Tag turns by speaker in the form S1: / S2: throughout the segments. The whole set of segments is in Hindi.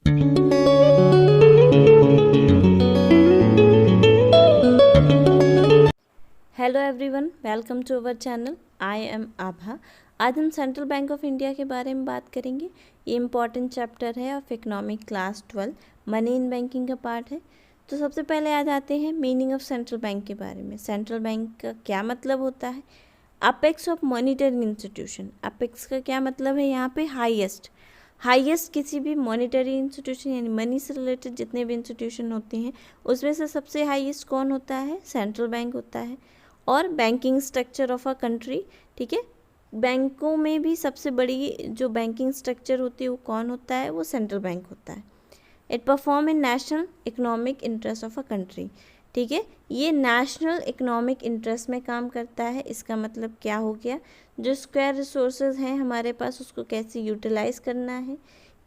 S1: Hello everyone, welcome to our channel. I am Abha. आज हम सेंट्रल बैंक ऑफ इंडिया के बारे में बात करेंगे। ये इम्पॉर्टेंट चैप्टर है of economic class 12, money in banking का पार्ट है। तो सबसे पहले आ जाते हैं मीनिंग ऑफ सेंट्रल बैंक के बारे में। सेंट्रल बैंक का क्या मतलब होता है? Apex of monetary institution. Apex का क्या मतलब है? यहाँ पे हाईएस्ट किसी भी मॉनिटरी इंस्टीट्यूशन यानी मनी से रिलेटेड जितने भी इंस्टीट्यूशन होते हैं उसमें से सबसे हाईएस्ट कौन होता है? सेंट्रल बैंक होता है। और banking structure of a country, ठीक है, बैंकों में भी सबसे बड़ी जो बैंकिंग स्ट्रक्चर होती है वो कौन होता है? वो सेंट्रल बैंक होता है। It perform in national economic interest of a country, ठीक है, ये नेशनल इकोनॉमिक इंटरेस्ट में काम करता है। इसका मतलब क्या हो गया? जो स्क्वायर रिसोर्सेज हैं हमारे पास उसको कैसे यूटिलाइज करना है,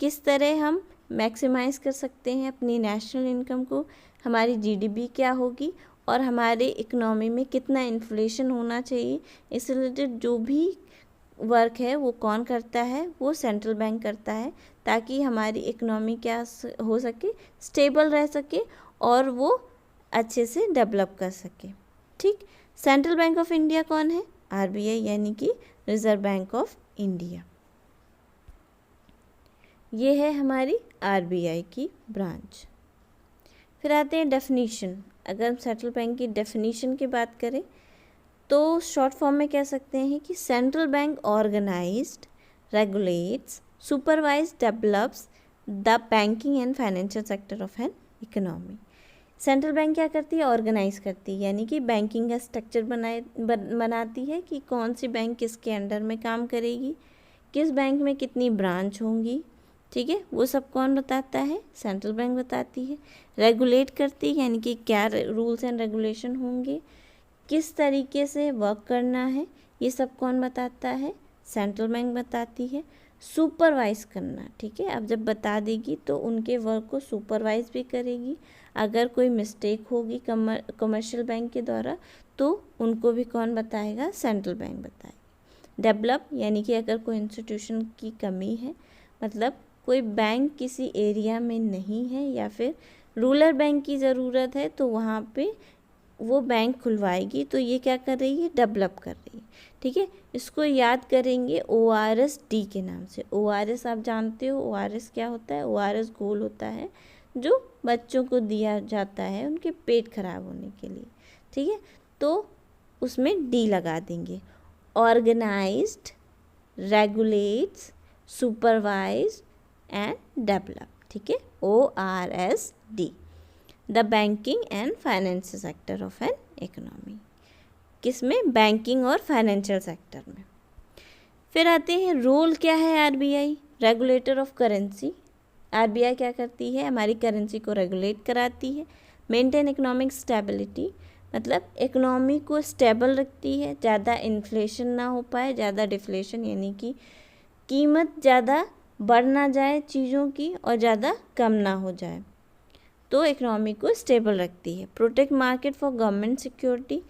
S1: किस तरह हम मैक्सिमाइज़ कर सकते हैं अपनी नेशनल इनकम को, हमारी जीडीपी क्या होगी और हमारे इकोनॉमी में कितना इन्फ्लेशन होना चाहिए, इससे रिलेटेड जो भी वर्क है वो कौन करता है? वो सेंट्रल बैंक करता है, ताकि हमारी इकोनॉमी क्या हो सके, स्टेबल रह सके और वो अच्छे से डेवलप कर सके। ठीक, सेंट्रल बैंक ऑफ इंडिया कौन है? आरबीआई, यानी कि रिजर्व बैंक ऑफ इंडिया। ये है हमारी आरबीआई की ब्रांच। फिर आते हैं डेफिनीशन। अगर हम सेंट्रल बैंक की डेफिनीशन की बात करें तो शॉर्ट फॉर्म में कह सकते हैं कि central bank organised, regulates, supervise, develops the banking and financial sector of an economy. Central bank क्या करती है? ऑर्गेनाइज करती है, यानी कि बैंकिंग का स्ट्रक्चर बनाती है कि कौन सी बैंक किसके अंडर में काम करेगी, किस बैंक में कितनी ब्रांच होंगी, ठीक है, वो सब कौन बताता है? सेंट्रल बैंक बताती है। रेगुलेट करती है, यानी कि क्या रूल्स एंड रेगुलेशन होंगे, किस तरीके से वर्क करना है, ये सब कौन बताता है? सेंट्रल बैंक बताती है। सुपरवाइज करना, ठीक है, अब जब बता देगी तो उनके वर्क को सुपरवाइज भी करेगी। अगर कोई मिस्टेक होगी कमर्शियल बैंक के द्वारा तो उनको भी कौन बताएगा? सेंट्रल बैंक बताएगा। डेवलप, यानी कि अगर कोई इंस्टीट्यूशन की कमी है, मतलब कोई बैंक किसी एरिया में नहीं है या फिर रूरल बैंक की ज़रूरत है तो वहाँ पे वो बैंक खुलवाएगी, तो ये क्या कर रही है? डेवलप कर रही है, ठीक है। इसको याद करेंगे ORSD के नाम से। ORS आप जानते हो, ORS क्या होता है? ORS घोल होता है जो बच्चों को दिया जाता है उनके पेट खराब होने के लिए, ठीक है, तो उसमें D लगा देंगे। Organised, regulates, supervise and develop, ठीक है, ORSD, the banking and financial sector of an economy. किसमें? बैंकिंग और फाइनेंशियल सेक्टर में। फिर आते हैं रोल क्या है RBI? Regulator of currency. RBI क्या करती है? हमारी करेंसी को रेगुलेट कराती है। मेंटेन इकोनॉमिक स्टेबिलिटी, मतलब इकोनॉमी को स्टेबल रखती है, ज़्यादा इन्फ्लेशन ना हो पाए, ज़्यादा डिफ्लेशन यानी कि कीमत ज़्यादा बढ़ ना जाए चीज़ों की और ज़्यादा कम ना हो जाए, तो इकोनॉमी को स्टेबल रखती है। Protect market for government security,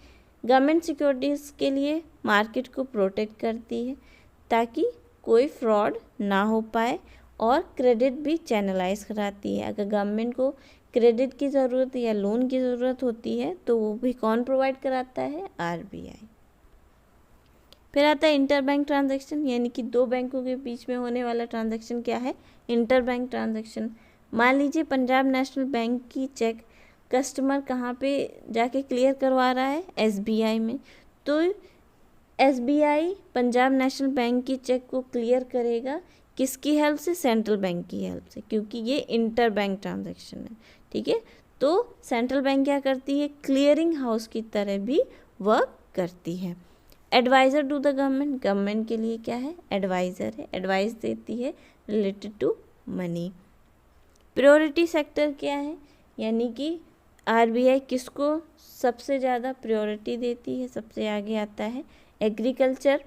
S1: government securities के लिए मार्केट को प्रोटेक्ट करती है ताकि कोई फ्रॉड ना हो पाए, और क्रेडिट भी चैनलाइज कराती है। अगर गवर्नमेंट को क्रेडिट की ज़रूरत या लोन की ज़रूरत होती है तो वो भी कौन प्रोवाइड कराता है? आरबीआई। फिर आता है इंटर बैंक ट्रांजैक्शन, यानी कि दो बैंकों के बीच में होने वाला ट्रांजैक्शन क्या है? Inter bank transaction. मान लीजिए पंजाब नेशनल बैंक की चेक कस्टमर कहाँ पे जाके क्लियर करवा रहा है? एसबीआई में। तो एसबीआई पंजाब नेशनल बैंक की चेक को क्लियर करेगा किसकी हेल्प से? सेंट्रल बैंक की हेल्प से, क्योंकि ये इंटर बैंक ट्रांजैक्शन है, ठीक है। तो सेंट्रल बैंक क्या करती है? क्लियरिंग हाउस की तरह भी वर्क करती है। Adviser to the government, government के लिए क्या है? एडवाइज़र है, एडवाइस देती है related to money. Priority sector क्या है? यानी कि आरबीआई किसको सबसे ज़्यादा प्रायोरिटी देती है? सबसे आगे आता है एग्रीकल्चर,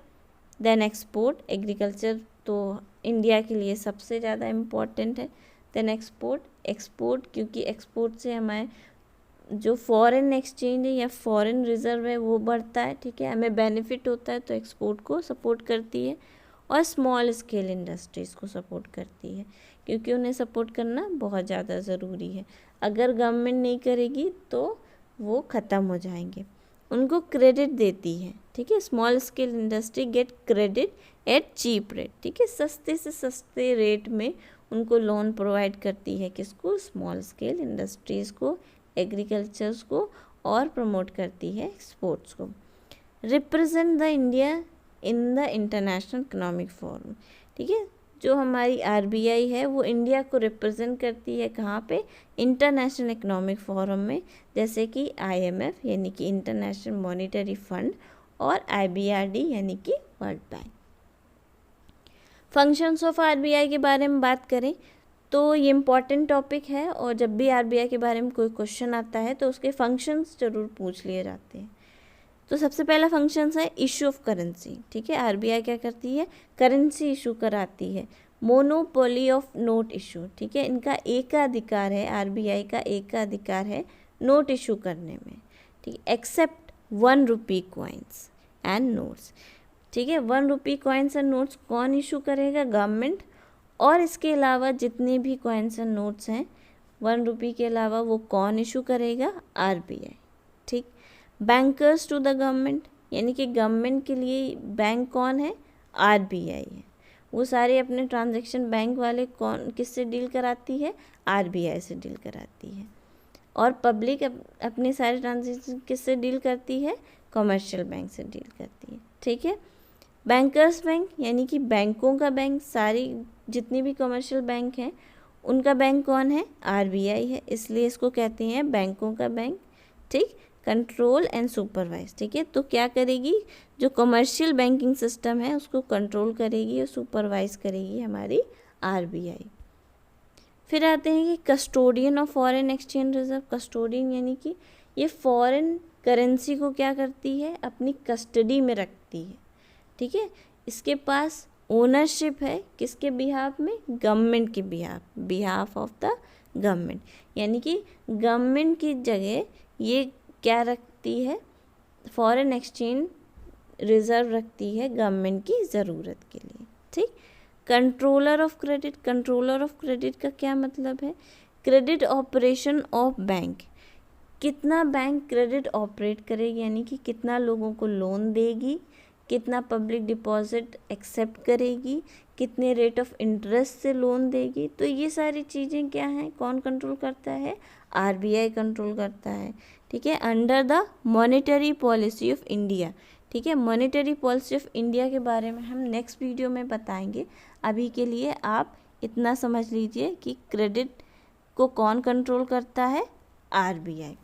S1: देन एक्सपोर्ट। एग्रीकल्चर तो इंडिया के लिए सबसे ज़्यादा इम्पोर्टेंट है। देन एक्सपोर्ट क्योंकि एक्सपोर्ट से हमारे जो फॉरेन एक्सचेंज है या फॉरेन रिजर्व है वो बढ़ता है, ठीक है, हमें बेनिफिट होता है, तो एक्सपोर्ट को सपोर्ट करती है। और स्मॉल स्केल इंडस्ट्रीज़ को सपोर्ट करती है, क्योंकि उन्हें सपोर्ट करना बहुत ज़्यादा ज़रूरी है। अगर गवर्नमेंट नहीं करेगी तो वो ख़त्म हो जाएंगे। उनको क्रेडिट देती है, ठीक है। Small scale industry get credit at cheap rate, ठीक है। सस्ते से सस्ते रेट में उनको लोन प्रोवाइड करती है, किसको? स्मॉल स्केल इंडस्ट्रीज़ को, एग्रीकल्चर्स को, और प्रमोट करती है एक्सपोर्ट्स को। Represent the India in the international economic forum, ठीक है। जो हमारी आरबीआई है वो इंडिया को रिप्रेजेंट करती है कहाँ पे? इंटरनेशनल इकोनॉमिक फोरम में, जैसे कि आईएमएफ यानी कि इंटरनेशनल मॉनेटरी फंड, और आईबीआरडी यानी कि world bank. Functions of RBI के बारे में बात करें तो ये इम्पॉर्टेंट टॉपिक है, और जब भी आरबीआई के बारे में कोई क्वेश्चन आता है तो उसके फंक्शंस जरूर पूछ लिए जाते हैं। तो सबसे पहला फंक्शंस है इशू ऑफ करेंसी, ठीक है। आरबीआई क्या करती है? करेंसी इशू कराती है। मोनोपोली ऑफ नोट इशू, ठीक है। इनका एकाधिकार है, आरबीआई का एकाधिकार है नोट इशू करने में, ठीक है। Except 1 rupee coins and notes, ठीक है। 1 रुपी कॉइन्स एंड नोट्स कौन इशू करेगा? गवर्नमेंट। और इसके अलावा जितने भी कॉइन्स एंड नोट्स हैं 1 रुपी के अलावा वो कौन इशू करेगा? आरबीआई, ठीक। बैंकर्स टू द गवर्नमेंट, यानी कि गवर्नमेंट के लिए बैंक कौन है? आरबीआई है। वो सारे अपने ट्रांजैक्शन बैंक वाले कौन किससे डील कराती है? आरबीआई से डील कराती है। और पब्लिक अपने सारे ट्रांजैक्शन किससे डील करती है? कमर्शियल बैंक से डील करती है, ठीक है। बैंकर्स बैंक यानी कि बैंकों का बैंक, सारी जितनी भी कमर्शियल बैंक हैं उनका बैंक कौन है? आरबीआई है, इसलिए इसको कहते हैं बैंकों का बैंक, ठीक। कंट्रोल एंड सुपरवाइज, ठीक है। तो क्या करेगी? जो कमर्शियल बैंकिंग सिस्टम है उसको कंट्रोल करेगी और सुपरवाइज करेगी हमारी आरबीआई। फिर आते हैं कि custodian of foreign exchange reserve. Custodian यानी कि ये फॉरेन करेंसी को क्या करती है? अपनी कस्टडी में रखती है, ठीक है। इसके पास ओनरशिप है किसके बिहाफ में? गवर्नमेंट के बिहाफ ऑफ द गवर्नमेंट, यानी कि गवर्नमेंट की जगह ये क्या रखती है? फॉरेन एक्सचेंज रिजर्व रखती है गवर्नमेंट की ज़रूरत के लिए, ठीक। Controller of credit, controller of credit का क्या मतलब है? क्रेडिट ऑपरेशन ऑफ बैंक, कितना बैंक क्रेडिट ऑपरेट करेगी, यानी कि कितना लोगों को लोन देगी, कितना पब्लिक डिपॉजिट एक्सेप्ट करेगी, कितने रेट ऑफ इंटरेस्ट से लोन देगी। तो ये सारी चीज़ें क्या हैं? कौन कंट्रोल करता है? आरबीआई कंट्रोल करता है, ठीक है। Under the monetary policy of India, ठीक है। मॉनेटरी पॉलिसी ऑफ इंडिया के बारे में हम नेक्स्ट वीडियो में बताएंगे। अभी के लिए आप इतना समझ लीजिए कि क्रेडिट को कौन कंट्रोल करता है? आरबीआई।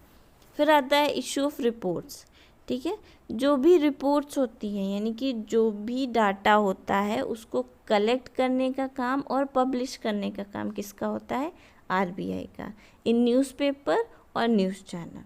S1: फिर आता है इशू ऑफ रिपोर्ट्स, ठीक है। जो भी रिपोर्ट्स होती हैं यानी कि जो भी डाटा होता है उसको कलेक्ट करने का काम और पब्लिश करने का काम किसका होता है? आरबीआई का, इन न्यूज़पेपर और न्यूज़ चैनल।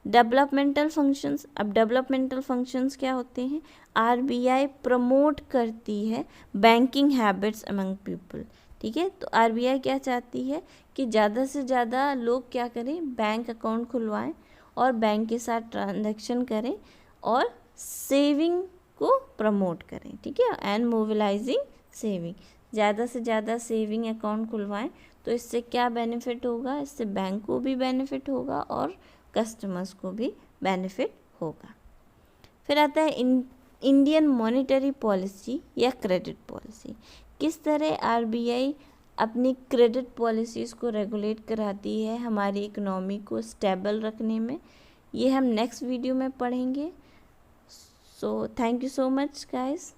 S1: डेवलपमेंटल फंक्शंस, अब डेवलपमेंटल फंक्शंस क्या होते हैं? आरबीआई प्रमोट करती है बैंकिंग हैबिट्स अमंग पीपल, ठीक है। तो आरबीआई क्या चाहती है कि ज़्यादा से ज़्यादा लोग क्या करें? बैंक अकाउंट खुलवाएं और बैंक के साथ ट्रांजैक्शन करें और सेविंग को प्रमोट करें, ठीक है। एंड मोबिलाइजिंग सेविंग, ज़्यादा से ज़्यादा सेविंग अकाउंट खुलवाएं। तो इससे क्या बेनिफिट होगा? इससे बैंक को भी बेनिफिट होगा और कस्टमर्स को भी बेनिफिट होगा। फिर आता है इंडियन मॉनेटरी पॉलिसी या क्रेडिट पॉलिसी। किस तरह आरबीआई अपनी क्रेडिट पॉलिसीज़ को रेगुलेट कराती है हमारी इकोनॉमी को स्टेबल रखने में, ये हम नेक्स्ट वीडियो में पढ़ेंगे। So thank you so much guys.